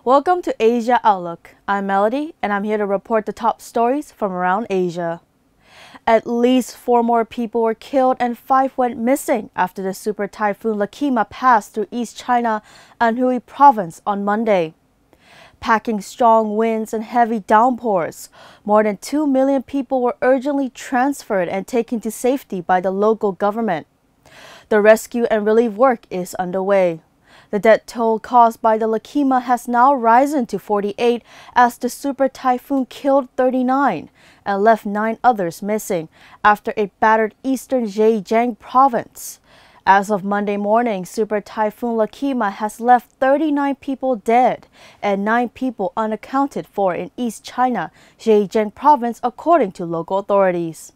Welcome to Asia Outlook. I'm Melody, and I'm here to report the top stories from around Asia. At least 4 more people were killed and 5 went missing after the super typhoon Lakima passed through East China and Anhui province on Monday. Packing strong winds and heavy downpours, more than 2 million people were urgently transferred and taken to safety by the local government. The rescue and relief work is underway. The death toll caused by the Lakima has now risen to 48 as the super typhoon killed 39 and left 9 others missing after it battered eastern Zhejiang province. As of Monday morning, super typhoon Lakima has left 39 people dead and 9 people unaccounted for in East China, Zhejiang province, according to local authorities.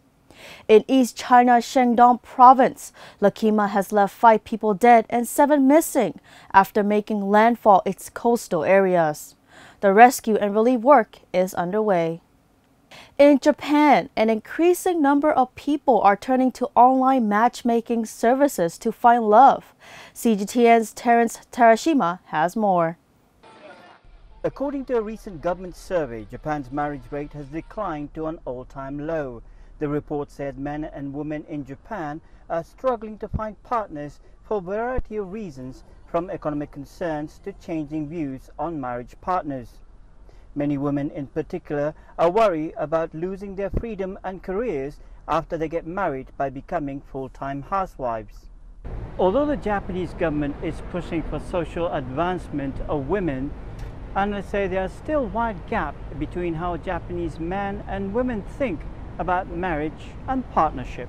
In East China, Shandong province, Lakima has left 5 people dead and 7 missing after making landfall its coastal areas. The rescue and relief work is underway. In Japan, an increasing number of people are turning to online matchmaking services to find love. CGTN's Terence Terashima has more. According to a recent government survey, Japan's marriage rate has declined to an all-time low. The report said men and women in Japan are struggling to find partners for a variety of reasons, from economic concerns to changing views on marriage partners. Many women in particular are worried about losing their freedom and careers after they get married by becoming full-time housewives. Although the Japanese government is pushing for social advancement of women, analysts say there is still a wide gap between how Japanese men and women think about marriage and partnership.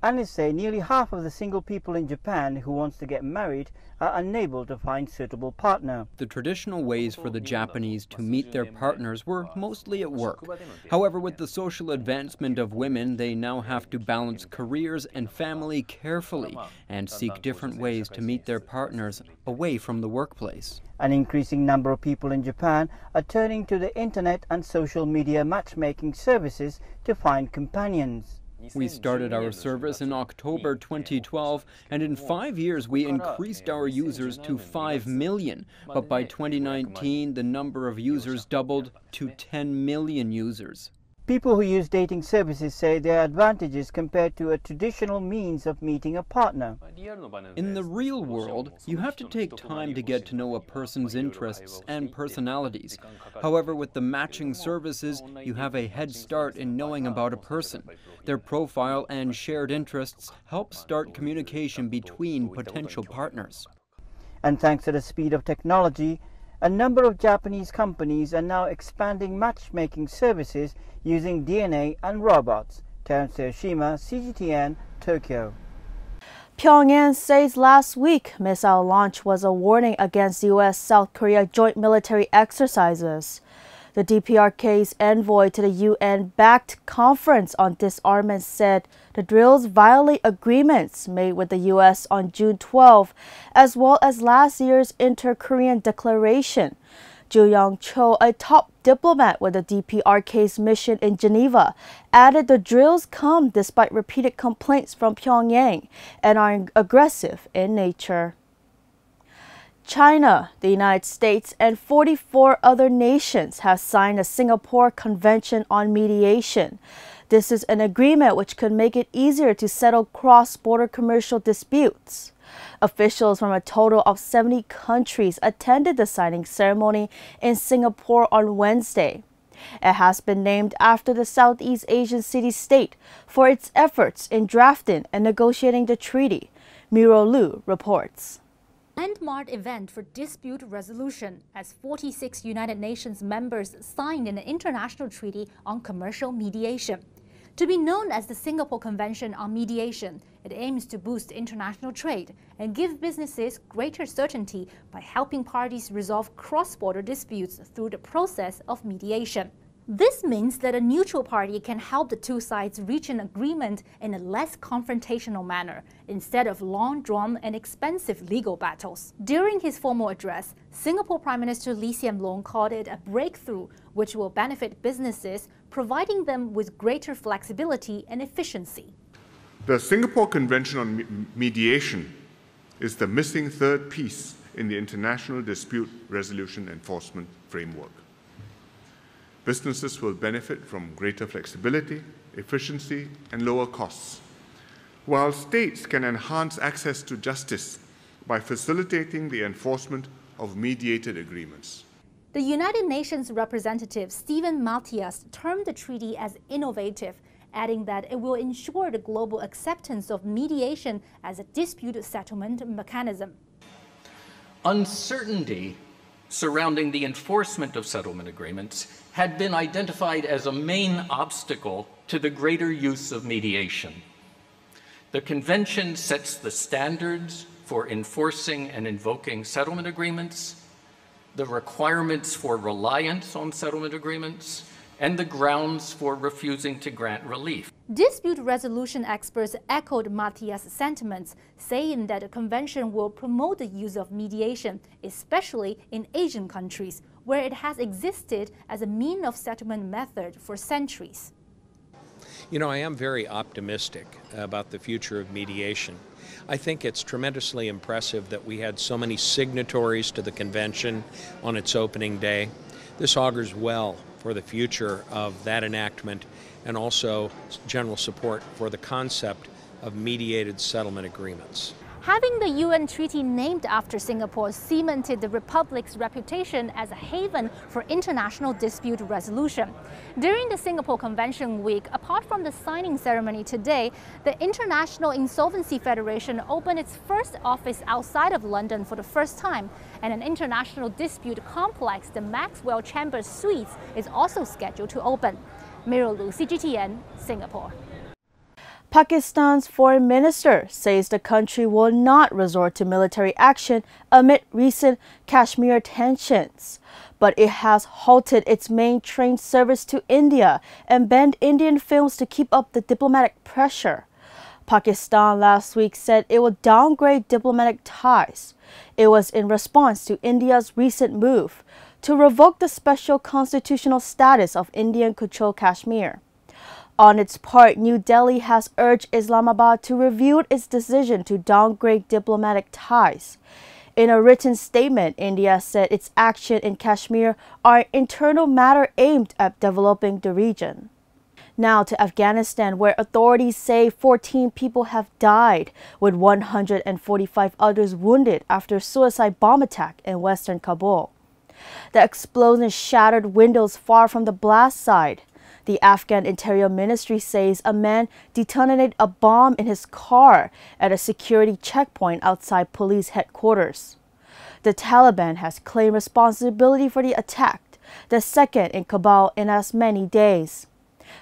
Analysts say nearly half of the single people in Japan who wants to get married are unable to find a suitable partner. The traditional ways for the Japanese to meet their partners were mostly at work. However, with the social advancement of women, they now have to balance careers and family carefully and seek different ways to meet their partners away from the workplace. An increasing number of people in Japan are turning to the internet and social media matchmaking services to find companions. We started our service in October 2012, and in 5 years we increased our users to 5 million. But by 2019, the number of users doubled to 10 million users. People who use dating services say there are advantages compared to a traditional means of meeting a partner. In the real world, you have to take time to get to know a person's interests and personalities. However, with the matching services, you have a head start in knowing about a person. Their profile and shared interests help start communication between potential partners. And thanks to the speed of technology, a number of Japanese companies are now expanding matchmaking services using DNA and robots. Terence Hiroshima, CGTN, Tokyo. Pyongyang says last week missile launch was a warning against U.S.-South Korea joint military exercises. The DPRK's envoy to the UN-backed Conference on Disarmament said the drills violate agreements made with the U.S. on June 12, as well as last year's Inter-Korean Declaration. Ju Young-cho, a top diplomat with the DPRK's mission in Geneva, added the drills come despite repeated complaints from Pyongyang and are aggressive in nature. China, the United States, and 44 other nations have signed the Singapore Convention on Mediation. This is an agreement which could make it easier to settle cross-border commercial disputes. Officials from a total of 70 countries attended the signing ceremony in Singapore on Wednesday. It has been named after the Southeast Asian city-state for its efforts in drafting and negotiating the treaty. Miro Liu reports. Landmark event for dispute resolution as 46 United Nations members signed an international treaty on commercial mediation. To be known as the Singapore Convention on Mediation, it aims to boost international trade and give businesses greater certainty by helping parties resolve cross-border disputes through the process of mediation. This means that a neutral party can help the two sides reach an agreement in a less confrontational manner, instead of long-drawn and expensive legal battles. During his formal address, Singapore Prime Minister Lee Hsien Loong called it a breakthrough which will benefit businesses, providing them with greater flexibility and efficiency. The Singapore Convention on Mediation is the missing third piece in the International Dispute Resolution Enforcement Framework. Businesses will benefit from greater flexibility, efficiency, and lower costs, while states can enhance access to justice by facilitating the enforcement of mediated agreements. The United Nations representative Stephen Mathias termed the treaty as innovative, adding that it will ensure the global acceptance of mediation as a dispute settlement mechanism. Uncertainty surrounding the enforcement of settlement agreements had been identified as a main obstacle to the greater use of mediation. The Convention sets the standards for enforcing and invoking settlement agreements, the requirements for reliance on settlement agreements, and the grounds for refusing to grant relief. Dispute resolution experts echoed Mathias' sentiments, saying that the convention will promote the use of mediation, especially in Asian countries, where it has existed as a means of settlement method for centuries. You know, I am very optimistic about the future of mediation. I think it's tremendously impressive that we had so many signatories to the convention on its opening day. This augurs well for the future of that enactment and also general support for the concept of mediated settlement agreements. Having the UN treaty named after Singapore cemented the Republic's reputation as a haven for international dispute resolution. During the Singapore Convention Week, apart from the signing ceremony today, the International Insolvency Federation opened its first office outside of London for the first time, and an international dispute complex, the Maxwell Chambers Suites, is also scheduled to open. Miro Lu, CGTN, Singapore. Pakistan's foreign minister says the country will not resort to military action amid recent Kashmir tensions, but it has halted its main train service to India and banned Indian films to keep up the diplomatic pressure. Pakistan last week said it would downgrade diplomatic ties. It was in response to India's recent move to revoke the special constitutional status of Indian-controlled Kashmir. On its part, New Delhi has urged Islamabad to review its decision to downgrade diplomatic ties. In a written statement, India said its action in Kashmir are an internal matter aimed at developing the region. Now to Afghanistan, where authorities say 14 people have died, with 145 others wounded after a suicide bomb attack in western Kabul. The explosion shattered windows far from the blast site. The Afghan Interior Ministry says a man detonated a bomb in his car at a security checkpoint outside police headquarters. The Taliban has claimed responsibility for the attack, the second in Kabul in as many days.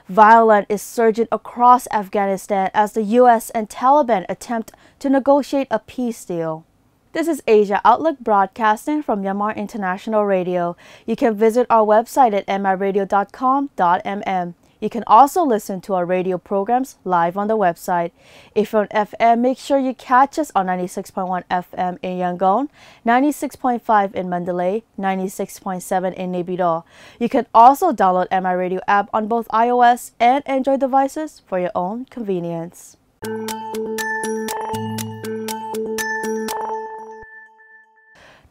Violence is surging across Afghanistan as the U.S. and Taliban attempt to negotiate a peace deal. This is Asia Outlook broadcasting from Myanmar International Radio. You can visit our website at miradio.com.mm. You can also listen to our radio programs live on the website. If you're on FM, make sure you catch us on 96.1 FM in Yangon, 96.5 in Mandalay, 96.7 in Naypyidaw. You can also download MI Radio app on both iOS and Android devices for your own convenience.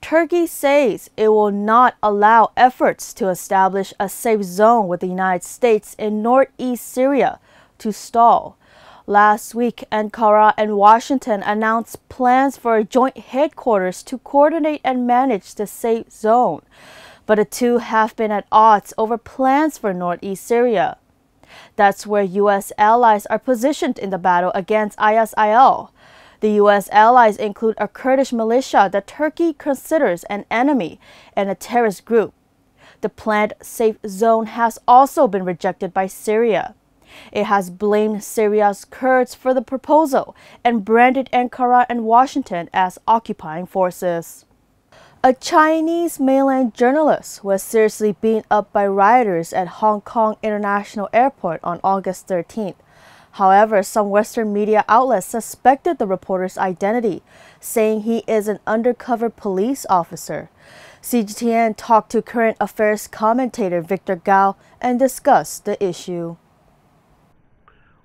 Turkey says it will not allow efforts to establish a safe zone with the United States in northeast Syria to stall. Last week, Ankara and Washington announced plans for a joint headquarters to coordinate and manage the safe zone. But the two have been at odds over plans for northeast Syria. That's where U.S. allies are positioned in the battle against ISIL. The U.S. allies include a Kurdish militia that Turkey considers an enemy and a terrorist group. The planned safe zone has also been rejected by Syria. It has blamed Syria's Kurds for the proposal and branded Ankara and Washington as occupying forces. A Chinese mainland journalist was seriously beaten up by rioters at Hong Kong International Airport on August 13th. However, some Western media outlets suspected the reporter's identity, saying he is an undercover police officer. CGTN talked to current affairs commentator Victor Gao and discussed the issue.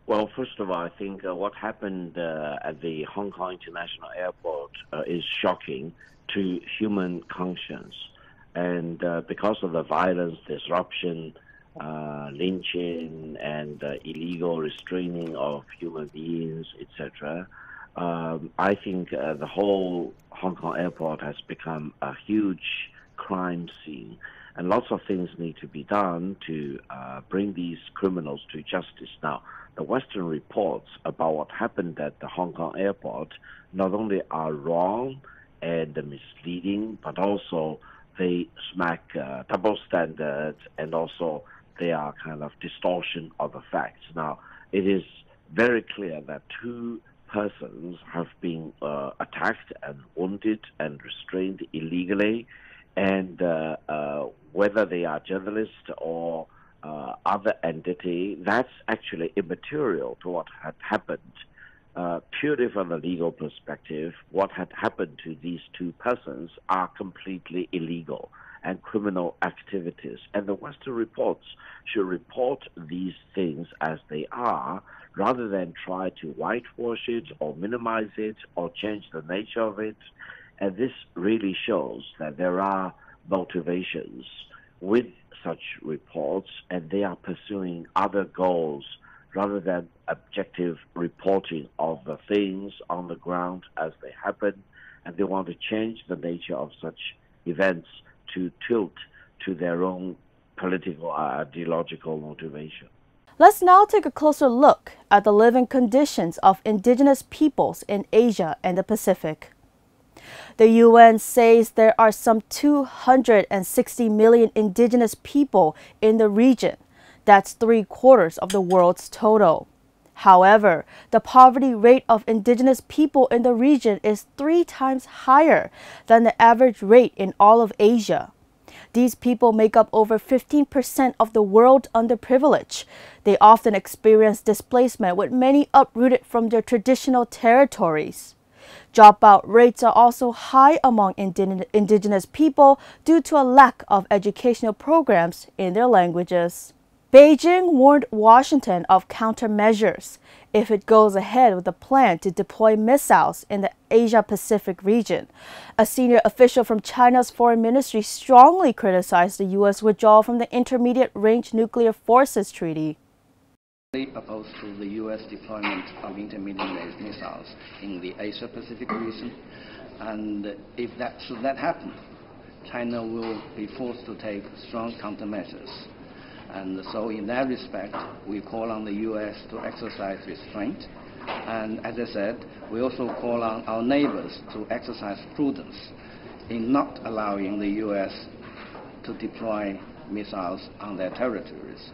Well, first of all, I think what happened at the Hong Kong International Airport is shocking to human conscience. And because of the violence, disruption, lynching, and illegal restraining of human beings, etc., I think the whole Hong Kong airport has become a huge crime scene, and lots of things need to be done to bring these criminals to justice. Now, the Western reports about what happened at the Hong Kong airport not only are wrong and misleading, but also they smack double standards, and also they are kind of distortion of the facts. Now, it is very clear that two persons have been attacked and wounded and restrained illegally, and whether they are journalists or other entity, that's actually immaterial to what had happened. Purely from a legal perspective, what had happened to these two persons are completely illegal and criminal activities. And the Western reports should report these things as they are, rather than try to whitewash it or minimize it or change the nature of it. And this really shows that there are motivations with such reports, and they are pursuing other goals rather than objective reporting of the things on the ground as they happen, and they want to change the nature of such events to tilt to their own political ideological motivation. Let's now take a closer look at the living conditions of indigenous peoples in Asia and the Pacific. The UN says there are some 260 million indigenous people in the region. That's 3/4 of the world's total. However, the poverty rate of indigenous people in the region is 3 times higher than the average rate in all of Asia. These people make up over 15% of the world underprivileged. They often experience displacement, with many uprooted from their traditional territories. Dropout rates are also high among indigenous people due to a lack of educational programs in their languages. Beijing warned Washington of countermeasures if it goes ahead with a plan to deploy missiles in the Asia-Pacific region. A senior official from China's foreign ministry strongly criticized the U.S. withdrawal from the Intermediate Range Nuclear Forces Treaty. Opposed to the U.S. deployment of intermediate range missiles in the Asia-Pacific region, and if should that happen, China will be forced to take strong countermeasures. And so in that respect, we call on the U.S. to exercise restraint. And as I said, we also call on our neighbors to exercise prudence in not allowing the U.S. to deploy missiles on their territories.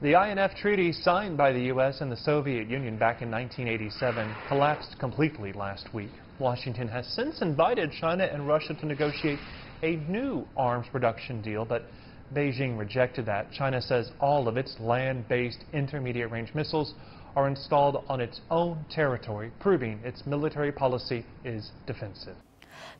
The INF Treaty, signed by the U.S. and the Soviet Union back in 1987, collapsed completely last week. Washington has since invited China and Russia to negotiate a new arms production deal, but Beijing rejected that. China says all of its land-based intermediate-range missiles are installed on its own territory, proving its military policy is defensive.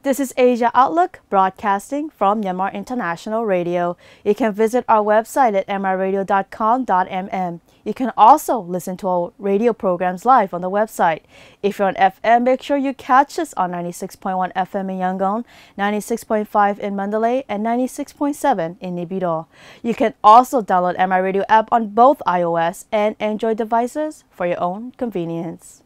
This is Asia Outlook, broadcasting from Myanmar International Radio. You can visit our website at mradio.com.mm. You can also listen to our radio programs live on the website. If you're on FM, make sure you catch us on 96.1 FM in Yangon, 96.5 in Mandalay, and 96.7 in Naypyidaw. You can also download MR Radio app on both iOS and Android devices for your own convenience.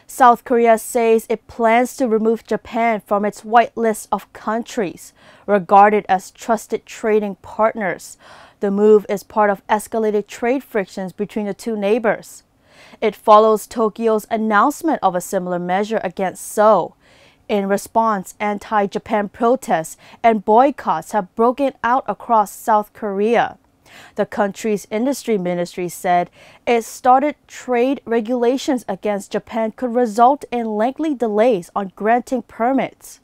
South Korea says it plans to remove Japan from its white list of countries regarded as trusted trading partners. The move is part of escalated trade frictions between the two neighbors. It follows Tokyo's announcement of a similar measure against Seoul. In response, anti-Japan protests and boycotts have broken out across South Korea. The country's industry ministry said it started trade regulations against Japan could result in lengthy delays on granting permits.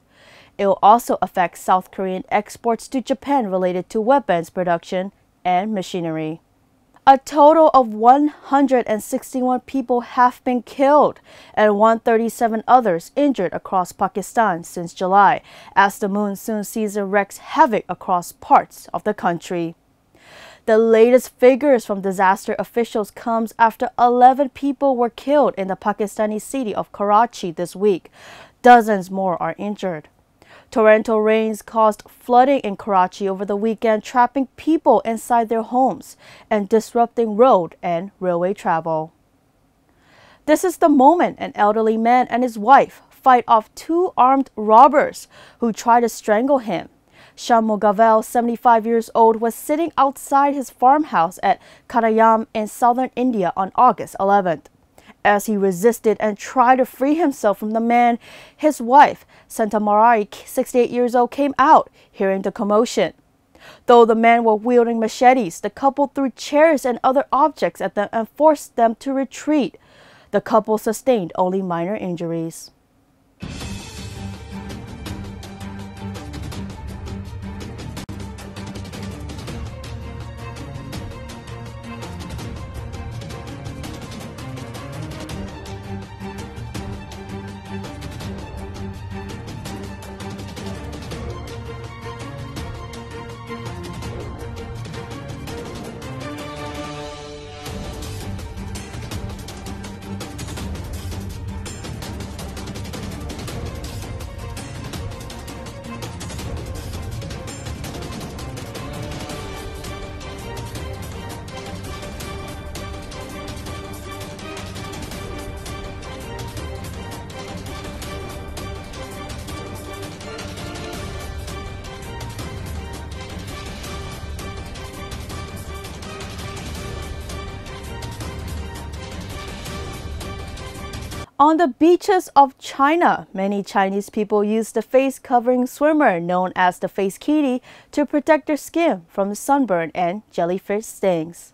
It will also affect South Korean exports to Japan related to weapons production and machinery. A total of 161 people have been killed and 137 others injured across Pakistan since July, as the monsoon season wreaks havoc across parts of the country. The latest figures from disaster officials comes after 11 people were killed in the Pakistani city of Karachi this week. Dozens more are injured. Torrential rains caused flooding in Karachi over the weekend, trapping people inside their homes and disrupting road and railway travel. This is the moment an elderly man and his wife fight off two armed robbers who try to strangle him. Shammu Gavel, 75 years old, was sitting outside his farmhouse at Karayam in southern India on August 11th. As he resisted and tried to free himself from the man, his wife, Santamari, 68 years old, came out, hearing the commotion. Though the men were wielding machetes, the couple threw chairs and other objects at them and forced them to retreat. The couple sustained only minor injuries. On the beaches of China, many Chinese people use the face-covering swimmer known as the face kitty to protect their skin from sunburn and jellyfish stings.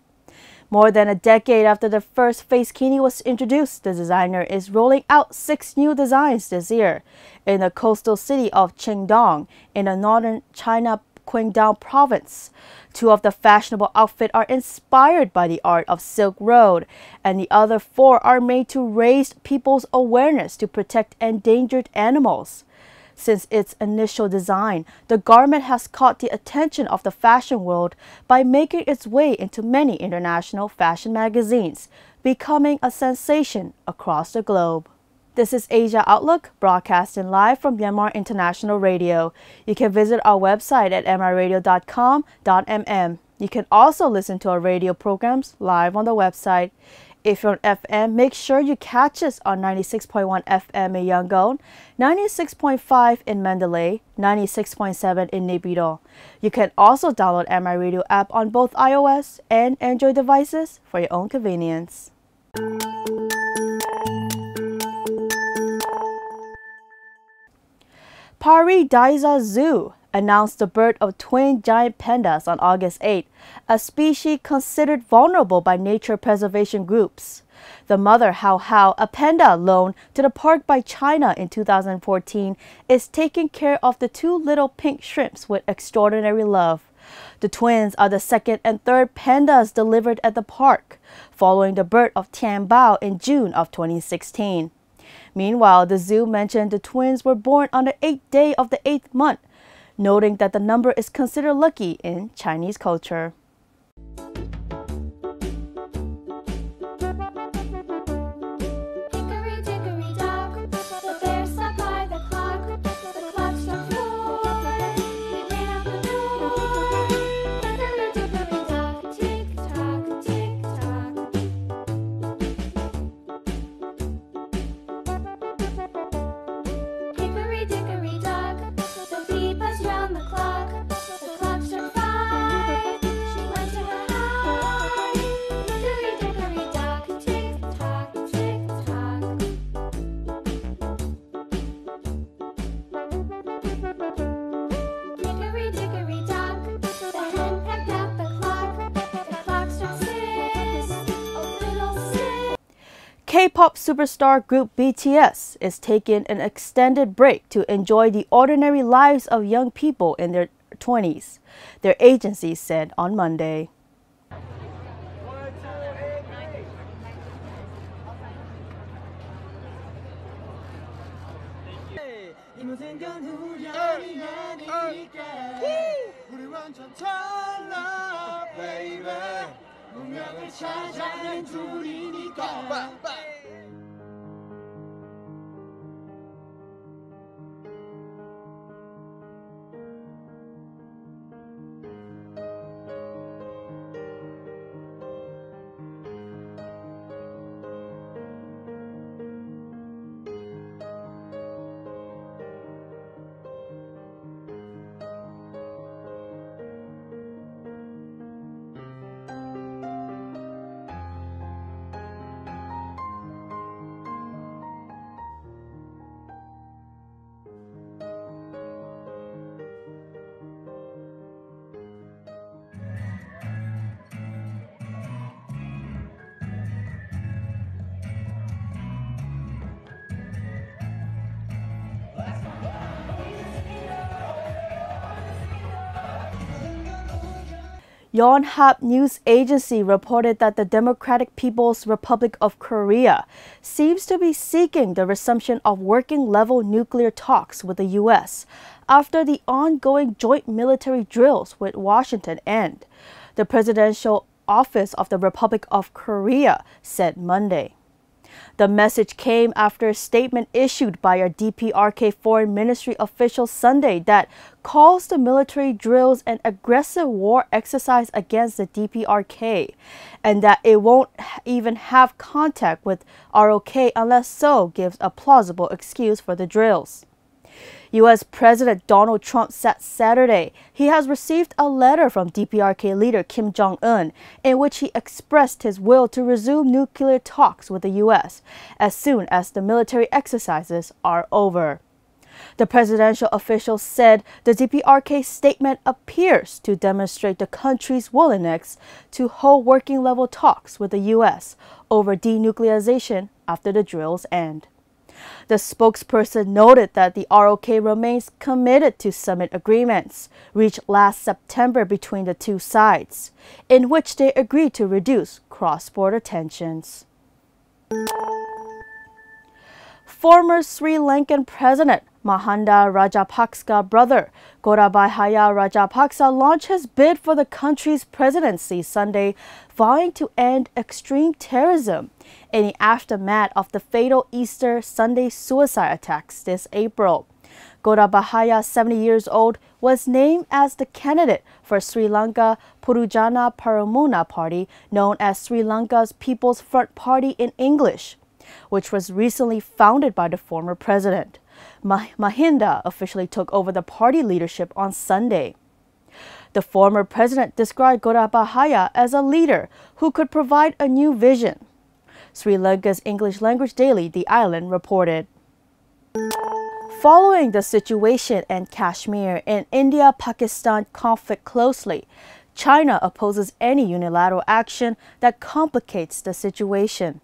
More than a decade after the first face kitty was introduced, the designer is rolling out 6 new designs this year. In the coastal city of Qingdao, in the northern China Qingdao province, 2 of the fashionable outfits are inspired by the art of Silk Road, and the other 4 are made to raise people's awareness to protect endangered animals. Since its initial design, the garment has caught the attention of the fashion world by making its way into many international fashion magazines, becoming a sensation across the globe. This is Asia Outlook, broadcasting live from Myanmar International Radio. You can visit our website at miradio.com.mm. You can also listen to our radio programs live on the website. If you're on FM, make sure you catch us on 96.1 FM in Yangon, 96.5 in Mandalay, 96.7 in Naypyidaw. You can also download MI Radio app on both iOS and Android devices for your own convenience. Paradisa Zoo announced the birth of twin giant pandas on August 8, a species considered vulnerable by nature preservation groups. The mother Hao Hao, a panda loaned to the park by China in 2014, is taking care of the 2 little pink shrimps with extraordinary love. The twins are the 2nd and 3rd pandas delivered at the park, following the birth of Tian Bao in June of 2016. Meanwhile, the zoo mentioned the twins were born on the 8th day of the 8th month, noting that the number is considered lucky in Chinese culture. K-pop superstar group BTS is taking an extended break to enjoy the ordinary lives of young people in their 20s, their agency said on Monday. Yonhap News Agency reported that the Democratic People's Republic of Korea seems to be seeking the resumption of working-level nuclear talks with the U.S. after the ongoing joint military drills with Washington end, the Presidential Office of the Republic of Korea said Monday. The message came after a statement issued by a DPRK Foreign Ministry official Sunday that calls the military drills an aggressive war exercise against the DPRK, and that it won't even have contact with ROK unless Seoul gives a plausible excuse for the drills. U.S. President Donald Trump said Saturday he has received a letter from DPRK leader Kim Jong-un in which he expressed his will to resume nuclear talks with the U.S. as soon as the military exercises are over. The presidential official said the DPRK statement appears to demonstrate the country's willingness to hold working-level talks with the U.S. over denuclearization after the drills end. The spokesperson noted that the ROK remains committed to summit agreements reached last September between the two sides, in which they agreed to reduce cross-border tensions. Former Sri Lankan President Mahinda Rajapaksa's brother, Gotabaya Rajapaksa, launched his bid for the country's presidency Sunday, vowing to end extreme terrorism in the aftermath of the fatal Easter Sunday suicide attacks this April. Gotabaya, 70 years old, was named as the candidate for Sri Lanka Purujana Paramuna Party, known as Sri Lanka's People's Front Party in English, which was recently founded by the former president. Mahinda officially took over the party leadership on Sunday. The former president described Gotabaya as a leader who could provide a new vision. Sri Lanka's English language daily, The Island, reported. Following the situation in Kashmir and India-Pakistan conflict closely, China opposes any unilateral action that complicates the situation,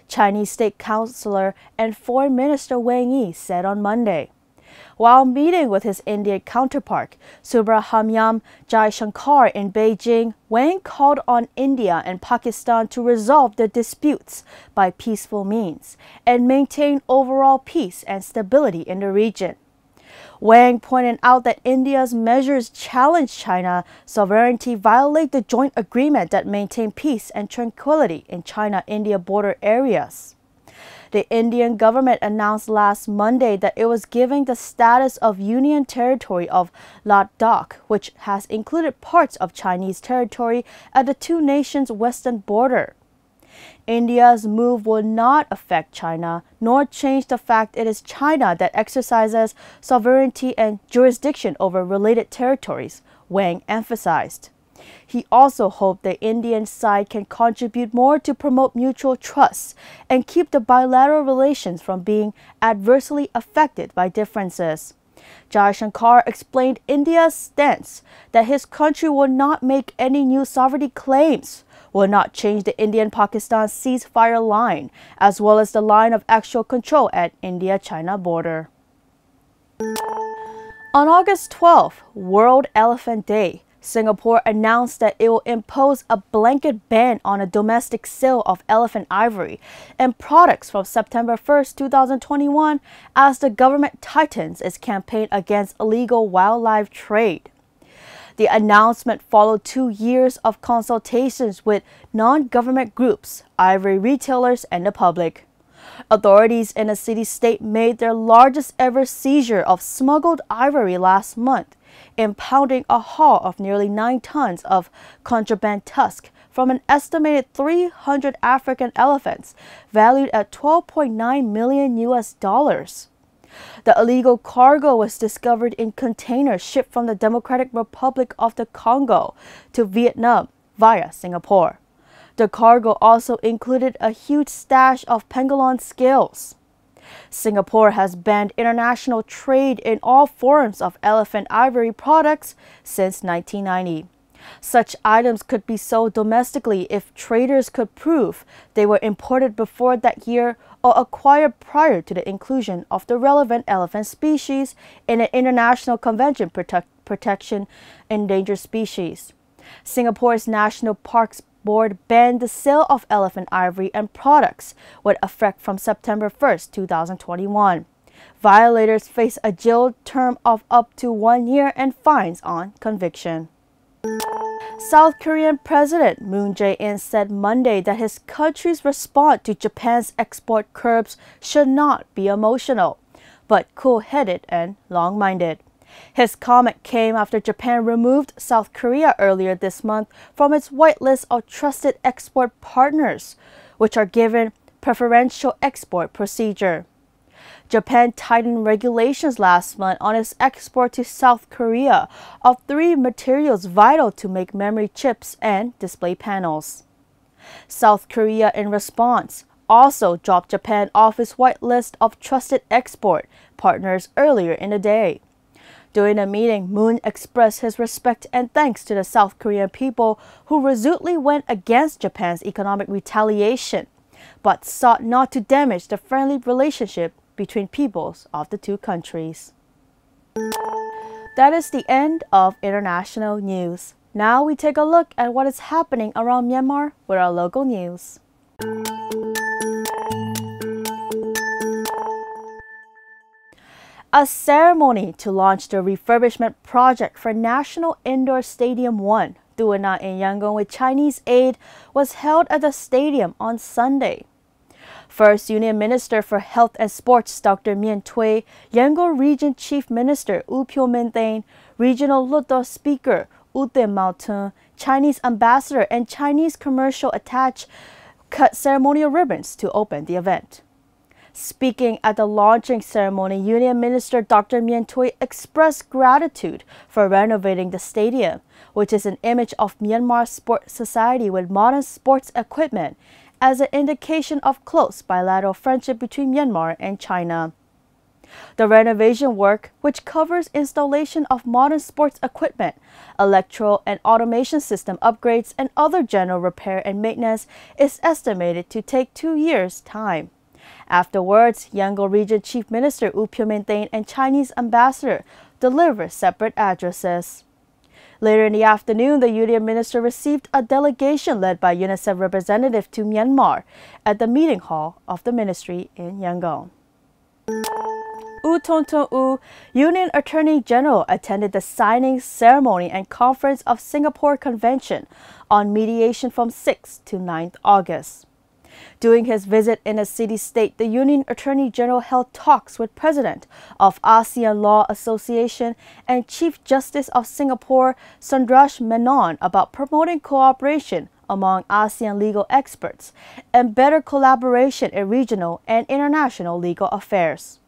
Chinese State Councilor and Foreign Minister Wang Yi said on Monday. While meeting with his Indian counterpart, Subrahmanyam Jaishankar in Beijing, Wang called on India and Pakistan to resolve their disputes by peaceful means and maintain overall peace and stability in the region. Wang pointed out that India's measures challenge China's sovereignty, violate the joint agreement that maintain peace and tranquility in China-India border areas. The Indian government announced last Monday that it was giving the status of Union Territory of Ladakh, which has included parts of Chinese territory at the two nations' western border. India's move will not affect China, nor change the fact it is China that exercises sovereignty and jurisdiction over related territories, Wang emphasized. He also hoped the Indian side can contribute more to promote mutual trust and keep the bilateral relations from being adversely affected by differences. Jaishankar explained India's stance that his country will not make any new sovereignty claims, will not change the Indian-Pakistan ceasefire line, as well as the line of actual control at India-China border. On August 12, World Elephant Day, Singapore announced that it will impose a blanket ban on a domestic sale of elephant ivory and products from September 1, 2021, as the government tightens its campaign against illegal wildlife trade. The announcement followed 2 years of consultations with non-government groups, ivory retailers, and the public. Authorities in the city-state made their largest ever seizure of smuggled ivory last month, impounding a haul of nearly 9 tons of contraband tusk from an estimated 300 African elephants, valued at $12.9 million US. The illegal cargo was discovered in containers shipped from the Democratic Republic of the Congo to Vietnam via Singapore. The cargo also included a huge stash of pangolin scales. Singapore has banned international trade in all forms of elephant ivory products since 1990. Such items could be sold domestically if traders could prove they were imported before that year or acquired prior to the inclusion of the relevant elephant species in an international convention protection endangered species. Singapore's National Parks Board banned the sale of elephant ivory and products with effect from September 1, 2021. Violators face a jail term of up to 1 year and fines on conviction. South Korean President Moon Jae-in said Monday that his country's response to Japan's export curbs should not be emotional, but cool-headed and long-minded. His comment came after Japan removed South Korea earlier this month from its whitelist of trusted export partners, which are given preferential export procedure. Japan tightened regulations last month on its export to South Korea of 3 materials vital to make memory chips and display panels. South Korea, in response, also dropped Japan off its whitelist of trusted export partners earlier in the day. During a meeting, Moon expressed his respect and thanks to the South Korean people who resolutely went against Japan's economic retaliation, but sought not to damage the friendly relationship between peoples of the two countries. That is the end of international news. Now we take a look at what is happening around Myanmar with our local news. A ceremony to launch the refurbishment project for National Indoor Stadium 1, Duana in Yangon, with Chinese aid was held at the stadium on Sunday. First Union Minister for Health and Sports Dr. Mien Tui, Yangon Region Chief Minister U Pyo-min, Regional Luto Speaker U Tin Mao-tun, Chinese Ambassador and Chinese Commercial Attaché cut ceremonial ribbons to open the event. Speaking at the launching ceremony, Union Minister Dr. Mien Tui expressed gratitude for renovating the stadium, which is an image of Myanmar Sports Society with modern sports equipment, as an indication of close bilateral friendship between Myanmar and China. The renovation work, which covers installation of modern sports equipment, electrical and automation system upgrades, and other general repair and maintenance, is estimated to take 2 years' time. Afterwards, Yangon Region Chief Minister U Pyo-min and Chinese Ambassador delivered separate addresses. Later in the afternoon, the Union Minister received a delegation led by UNICEF representative to Myanmar at the meeting hall of the ministry in Yangon. U Ton U, Union Attorney General, attended the signing ceremony and conference of Singapore Convention on Mediation from 6 to 9 August. During his visit in a city-state, the Union Attorney General held talks with President of ASEAN Law Association and Chief Justice of Singapore, Sundrash Menon, about promoting cooperation among ASEAN legal experts and better collaboration in regional and international legal affairs.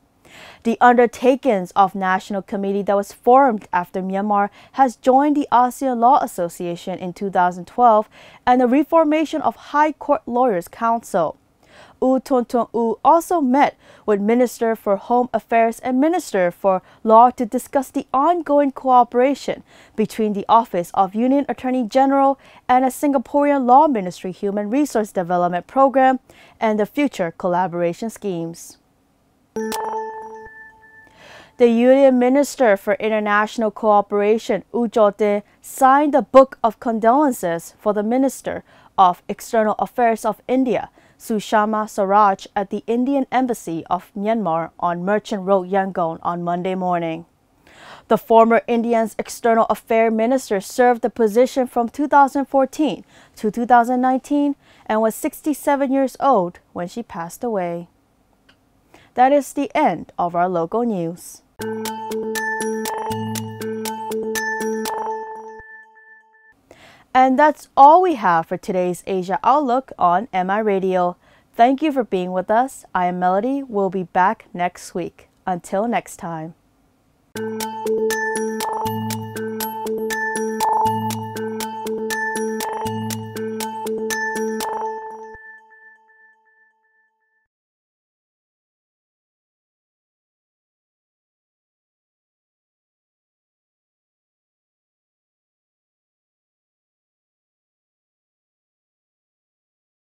The undertakings of National Committee that was formed after Myanmar has joined the ASEAN Law Association in 2012 and the reformation of High Court Lawyers Council. U Ton U also met with Minister for Home Affairs and Minister for Law to discuss the ongoing cooperation between the Office of Union Attorney General and a Singaporean Law Ministry Human Resource Development Program and the future collaboration schemes. The Union Minister for International Cooperation, U Jo-tin, signed a book of condolences for the Minister of External Affairs of India, Sushma Swaraj, at the Indian Embassy of Myanmar on Merchant Road, Yangon on Monday morning. The former Indian's External Affairs Minister served the position from 2014 to 2019 and was 67 years old when she passed away. That is the end of our local news. And that's all we have for today's Asia Outlook on MI Radio. Thank you for being with us. I am Melody. We'll be back next week. Until next time.